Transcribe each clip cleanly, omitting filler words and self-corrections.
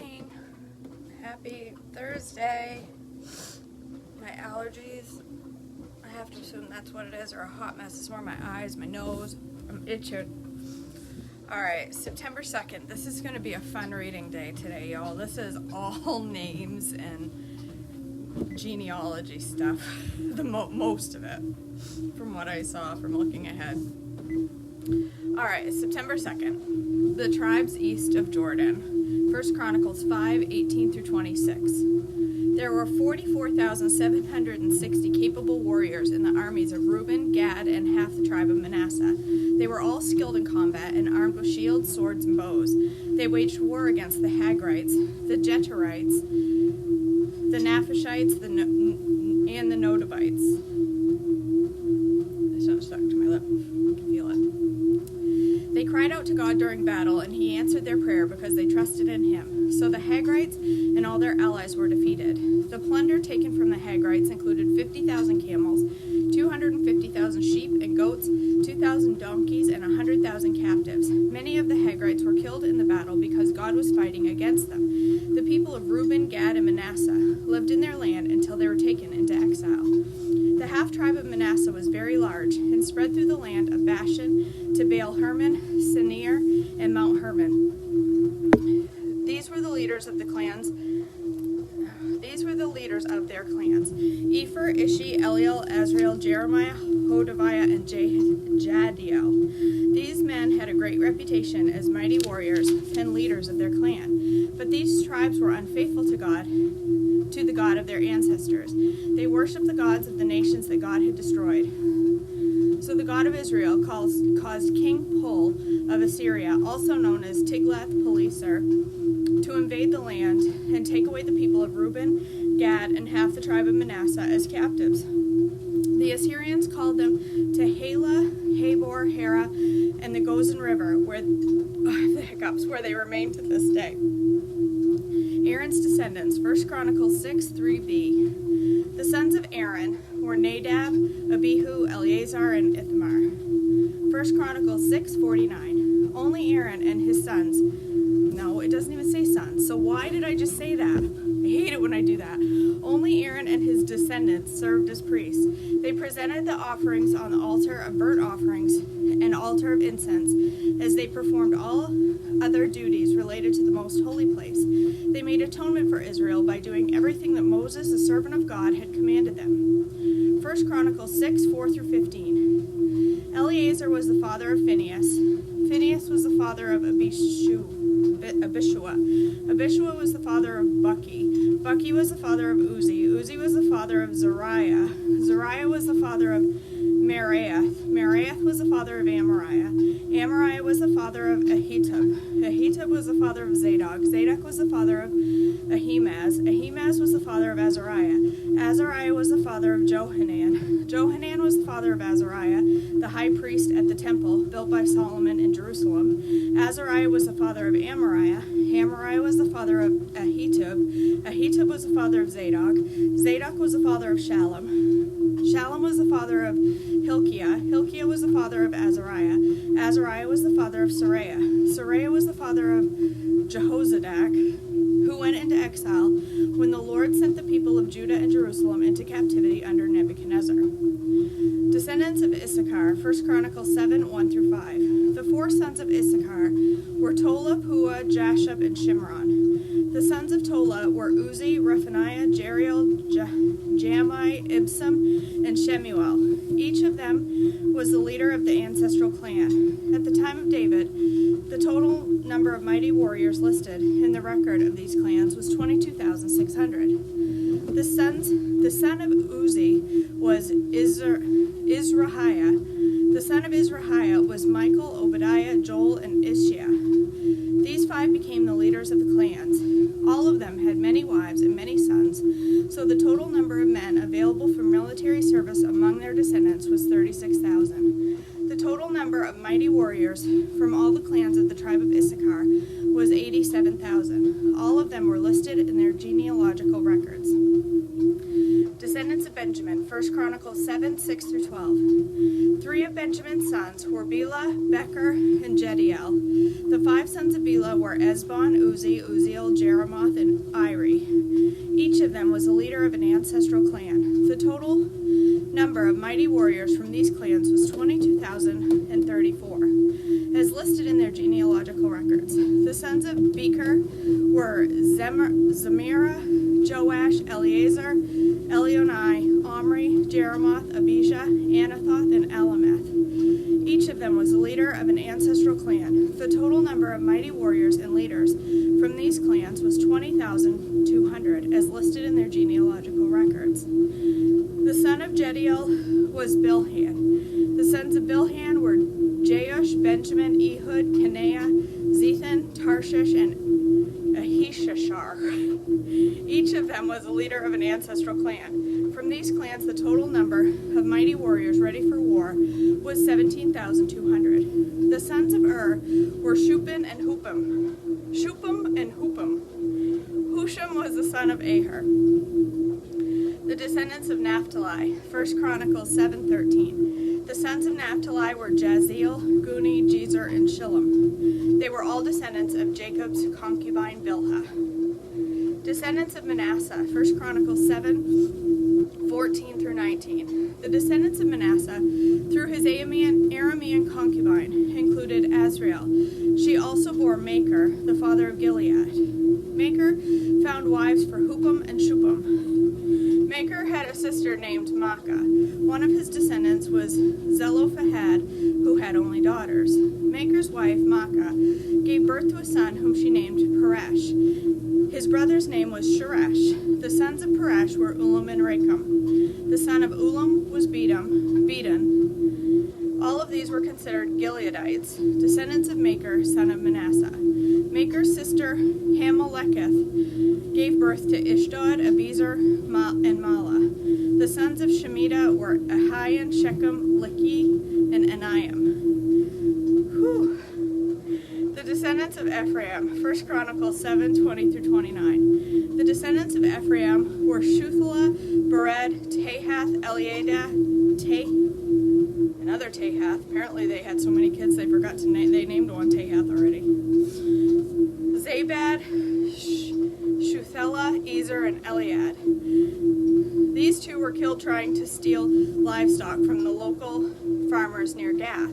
morning. Happy Thursday. My allergies, I have to assume that's what it is, or a hot mess. It's more my eyes, my nose. I'm itching. Alright, September 2nd. This is going to be a fun reading day today, y'all. This is all names and genealogy stuff. Most of it, from what I saw from looking ahead. Alright, September 2nd. The tribes east of Jordan. 1 Chronicles 5:18 through 26. There were 44,760 capable warriors in the armies of Reuben, Gad, and half the tribe of Manasseh. They were all skilled in combat and armed with shields, swords, and bows. They waged war against the Hagrites, the Jeterites, the Naphishites, and the Nodabites. This one stuck to my lip. I can feel it. They cried out to God during battle, and he answered their prayer because they trusted in him. So the Hagrites and all their allies were defeated. The plunder taken from the Hagrites included 50,000 camels, 250,000 sheep and goats, 2,000 donkeys, and 100,000 captives. Many of the Hagrites were killed in the battle because God was fighting against them. The people of Reuben, Gad, and Manasseh lived in their land until they were taken into exile. The half-tribe of Manasseh was very large and spread through the land of Bashan to Baal-Hermon, Sinir, and Mount Hermon. These were the leaders of their clans. Ephor, Ishi, Eliel, Azrael, Jeremiah, Hodaviah, and Jadiel. These men had a great reputation as mighty warriors and leaders of their clan. But these tribes were unfaithful to the God of their ancestors. They worshipped the gods of the nations that God had destroyed. So the God of Israel caused King Pul of Assyria, also known as Tiglath-Pileser, to invade the land and take away the people of Reuben, Gad, and half the tribe of Manasseh as captives. The Assyrians called them to Hala, Habor, Hara, and the Gozan River, where they remain to this day. Aaron's descendants, 1 Chronicles 6:3b. The sons of Aaron were Nadab, Abihu, Eleazar, and Ithamar. 1 Chronicles 6:49. Only Aaron and his sons. No, it doesn't even say sons. So why did I just say that? I hate it when I do that. Only Aaron and his descendants served as priests. They presented the offerings on the altar of burnt offerings and altar of incense as they performed all other duties related to the most holy place. They made atonement for Israel by doing everything that Moses, the servant of God, had commanded them. 1 Chronicles 6:4 through 15. Eleazar was the father of Phinehas. Phinehas was the father of Abishua. Abishua was the father of Bucky. Bucky was the father of Uzi. Uzi was the father of Zariah. Zariah was the father of Meraioth. Meraioth was the father of Amariah. Amariah was the father of Ahitub. Ahitub was the father of Zadok. Zadok was the father of Ahimaaz. Ahimaaz was the father of Azariah. Azariah was the father of Johanan. Johanan was the father of Azariah, the high priest at the temple built by Solomon in Jerusalem. Azariah was the father of Amariah. Amariah was the father of Ahitub. Ahitub was the father of Zadok. Zadok was the father of Shallum. Shallum was the father of Hilkiah. Hilkiah was the father of Azariah. Azariah was the father of Sariah. Sariah was the father of Jehozadak, who went into exile when the Lord sent the people of Judah and Jerusalem into captivity under Nebuchadnezzar. Descendants of Issachar, 1 Chronicles 7:1 through 5. The four sons of Issachar were Tola, Pua, Jashub, and Shimron. The sons of Tola were Uzi, Rephaniah, Jeriel, Jamai, Ibsam, and Shemuel. Each of them was the leader of the ancestral clan. At the time of David, the total number of mighty warriors listed in the record of these clans was 22,600. The son of Uzi was Izrahiah. The son of Izrahiah was Michael, Obadiah, Joel, and Ishiah. These five became the leaders of the clans. All of them had many wives and many sons, so the total number of men available for military service among their descendants was 36,000. The total number of mighty warriors from all the clans of the tribe of Issachar was 80,000. 187,000. All of them were listed in their genealogical records. Descendants of Benjamin, 1 Chronicles 7, 6 through 12. 3 of Benjamin's sons were Bela, Becher, and Jediel. The 5 sons of Bela were Ezbon, Uzi, Uziel, Jeremoth, and Iri. Each of them was a leader of an ancestral clan. The total number of mighty warriors from these clans was 22,034, as listed in their genealogical records. The sons of Becher were Zemirah, Joash, Eleazar, Elionai, Omri, Jeremoth, Abijah, Anathoth, and Alameth. Each of them was a leader of an ancestral clan. The total number of mighty warriors and leaders from these clans was 20,200, as listed in their genealogical records. The son of Jediel was Bilhan. The sons of Bilhan were Jeush, Benjamin, Ehud, Kenaiah, Zethan, Tarshish, and Issachar. Each of them was a leader of an ancestral clan. From these clans, the total number of mighty warriors ready for war was 17,200. The sons of were Shupim and Hupim. Husham was the son of Aher. The descendants of Naphtali, 1 Chronicles 7:13. The sons of Naphtali were Jaziel, Guni, Jezer, and Shillem. They were all descendants of Jacob's concubine Bilhah. Descendants of Manasseh, 1 Chronicles 7:14 through 19. The descendants of Manasseh, through his Aramean concubine, included Azrael. She also bore Maker, the father of Gilead. Maker found wives for Hupim and Shupim. Maker had a sister named Maacah. One of his descendants was Zelophehad, who had only daughters. Maker's wife, Maacah, gave birth to a son whom she named Peresh. His brother's name was Sheresh. The sons of Peresh were Ulam and Rakem. The son of Ulam was Bedan. All of these were considered Gileadites, descendants of Maker, son of Manasseh. Maker's sister, Hameleketh, gave birth to Ishdod, Abiezer, and Mala. The sons of Shemitah were Ahian, Shechem, Likhi, and Aniam. The descendants of Ephraim, 1 Chronicles 7:20 through 29. The descendants of Ephraim were Shuthelah, Bered, Tahath, Eliada, another Tahath. Apparently they had so many kids they forgot to name. They named one Tahath already. Zabad, Shuthelah, Ezer, and Eliad. These two were killed trying to steal livestock from the local farmers near Gath.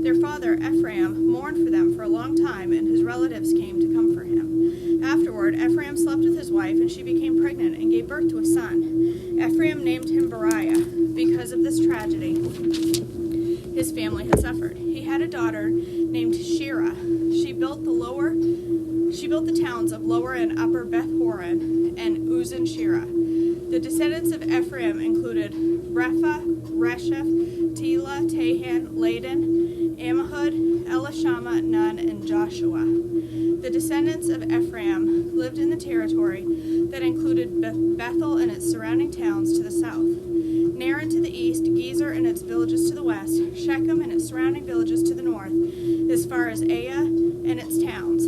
Their father, Ephraim, mourned for them for a long time, and his relatives came to comfort him. Afterward, Ephraim slept with his wife, and she became pregnant and gave birth to a son. Ephraim named him Beriah because of this tragedy his family had suffered. He had a daughter named Shira. She built the towns of Lower and Upper Beth Horon and Uzan Shira. The descendants of Ephraim included Repha, Resheph, Tela, Tahan, Ladan, Ammihud, Elishama, Nun, and Joshua. The descendants of Ephraim lived in the territory that included Bethel and its surrounding towns to the south, Naran to the east, Gezer and its villages to the west, Shechem and its surrounding villages to the north, as far as Aya and its towns.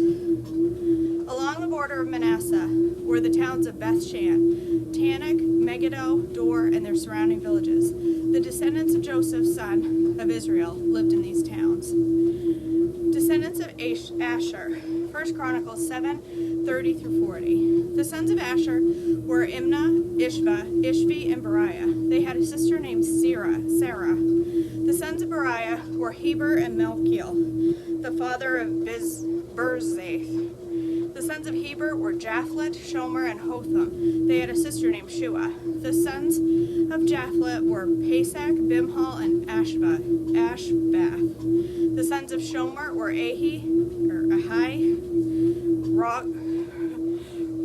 Along the border of Manasseh were the towns of Bethshan, Tanakh, Megiddo, Dor, and their surrounding villages. The descendants of Joseph, son of Israel, lived in these towns. Descendants of Asher, 1 Chronicles 7:30 through 40. The sons of Asher were Imnah, Ishvi, and Beriah. They had a sister named Sarah. The sons of Beriah were Heber and Melchiel, the father of Birzaith. The sons of Heber were Japhlet, Shomer, and Hotham. They had a sister named Shua. The sons of Japhlet were Pesach, Bimhal, and Ashbath. The sons of Shomer were Ahai,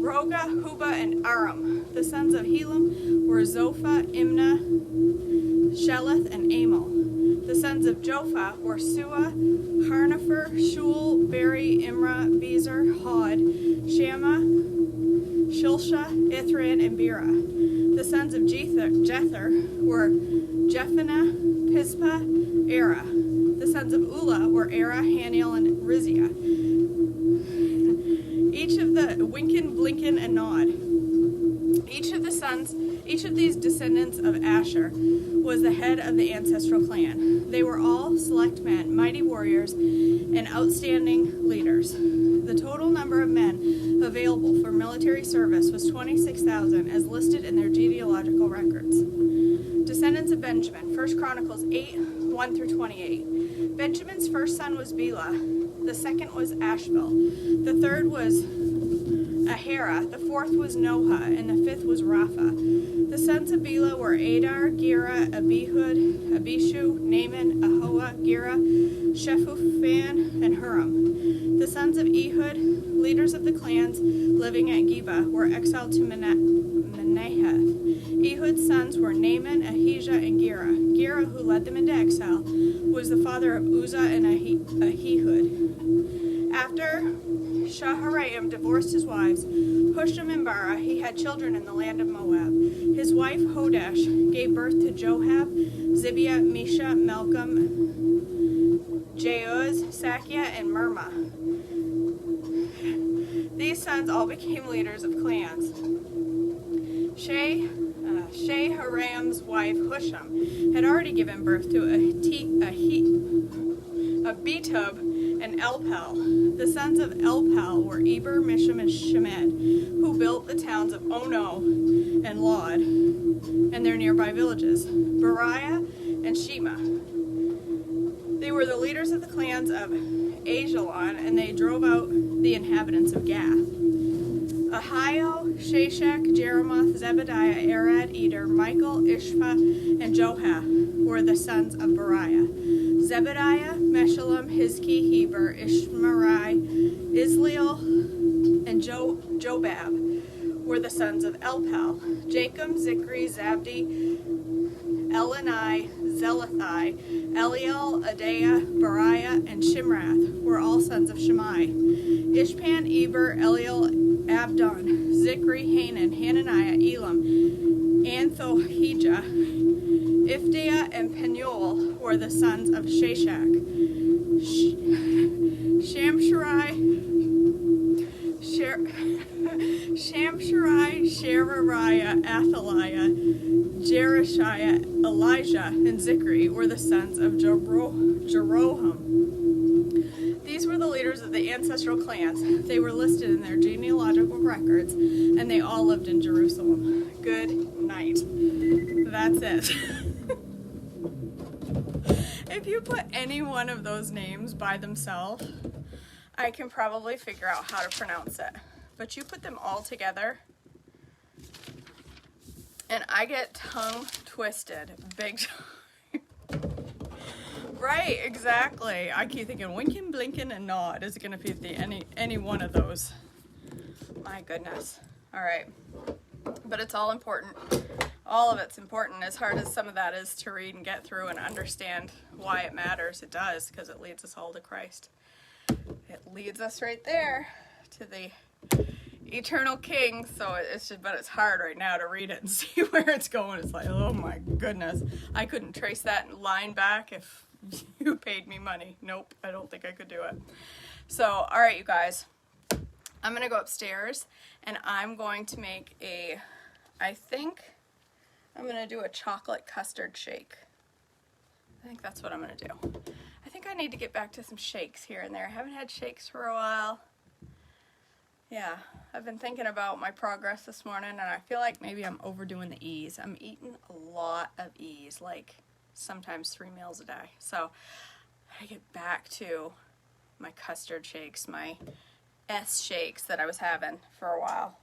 Roga, Huba, and Aram. The sons of Helam were Zophah, Imnah, Sheleth, and Amal. The sons of Jophah were Sua, Harnefer, Shul, Beri, Imrah, Bezer, Hod, Shammah, Shilsha, Ithran, and Bera. The sons of Jether were Jephannah, Pispa, Era. The sons of Ulah were Era, Haniel, and Rizia. the winking, blinking, and nod. Each of these descendants of Asher was the head of the ancestral clan. They were all select men, mighty warriors, and outstanding leaders. The total number of men available for military service was 26,000, as listed in their genealogical records. Descendants of Benjamin, 1 Chronicles 8, 1 through 28. Benjamin's first son was Bela, the second was Ashbel, the third was Ahara, the fourth was Noha, and the fifth was Rapha. The sons of Bela were Adar, Gera, Abihud, Abishu, Naaman, Ahoa, Gera, Shephufan, and Huram. The sons of Ehud, leaders of the clans living at Geba, were exiled to Manasseh. Ehud's sons were Naaman, Ahijah, and Gera. Gera, who led them into exile, was the father of Uzzah and Ahihud. After Shaharaim divorced his wives, Husham and Bara, he had children in the land of Moab. His wife Hodesh gave birth to Joab, Zibiah, Misha, Malcolm, Jeuz, Sakia, and Mirma. These sons all became leaders of clans. Shaharaim's wife Husham had already given birth to Abitub and Elpel. The sons of Elpel were Eber, Misham, and Shemed, who built the towns of Ono and Lod and their nearby villages, Beriah and Shema. They were the leaders of the clans of Ajalon, and they drove out the inhabitants of Gath. Ahio, Shashak, Jeremoth, Zebediah, Arad, Eder, Michael, Ishpa, and Joha were the sons of Beriah. Zebediah, Meshullam, Hizki, Heber, Ishmerai, Isliel, and Jobab were the sons of Elpel. Jacob, Zikri, Zabdi, Elani, Zelathai, Eliel, Adaiah, Beriah, and Shimrath were all sons of Shimei. Ishpan, Eber, Eliel, Abdon, Zikri, Hanan, Hananiah, Elam, Anthohijah, Ifdeiah, and Penuel were the sons of Shashak. Shamsherai, Sherariah, Athaliah, Jereshiah, Elijah, and Zikri were the sons of Jeroham. These were the leaders of the ancestral clans. They were listed in their genealogical records, and they all lived in Jerusalem. Good night. That's it. If you put any one of those names by themselves, I can probably figure out how to pronounce it. But you put them all together, and I get tongue twisted big time. Right, exactly. I keep thinking winking, blinking, and nod. Is it going to be any one of those? My goodness. All right. But it's all important. All of it's important, as hard as some of that is to read and get through and understand why it matters. It does, because it leads us all to Christ. It leads us right there to the eternal King. So but it's hard right now to read it and see where it's going. It's like, oh my goodness. I couldn't trace that line back if you paid me money. Nope, I don't think I could do it. So, all right, you guys. I'm going to go upstairs, and I'm going to make I think I'm going to do a chocolate custard shake. I think that's what I'm going to do. I think I need to get back to some shakes here and there. I haven't had shakes for a while. Yeah, I've been thinking about my progress this morning, and I feel like maybe I'm overdoing the E's. I'm eating a lot of E's, like sometimes 3 meals a day. So I get back to my custard shakes, my S shakes that I was having for a while.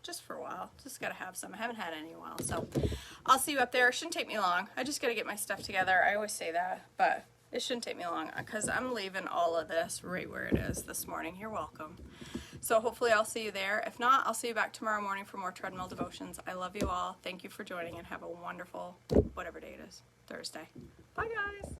Just for a while. Just got to have some. I haven't had any in a while. So I'll see you up there. It shouldn't take me long. I just got to get my stuff together. I always say that, but it shouldn't take me long because I'm leaving all of this right where it is this morning. You're welcome. So hopefully I'll see you there. If not, I'll see you back tomorrow morning for more Treadmill Devotions. I love you all. Thank you for joining, and have a wonderful, whatever day it is, Thursday. Bye, guys.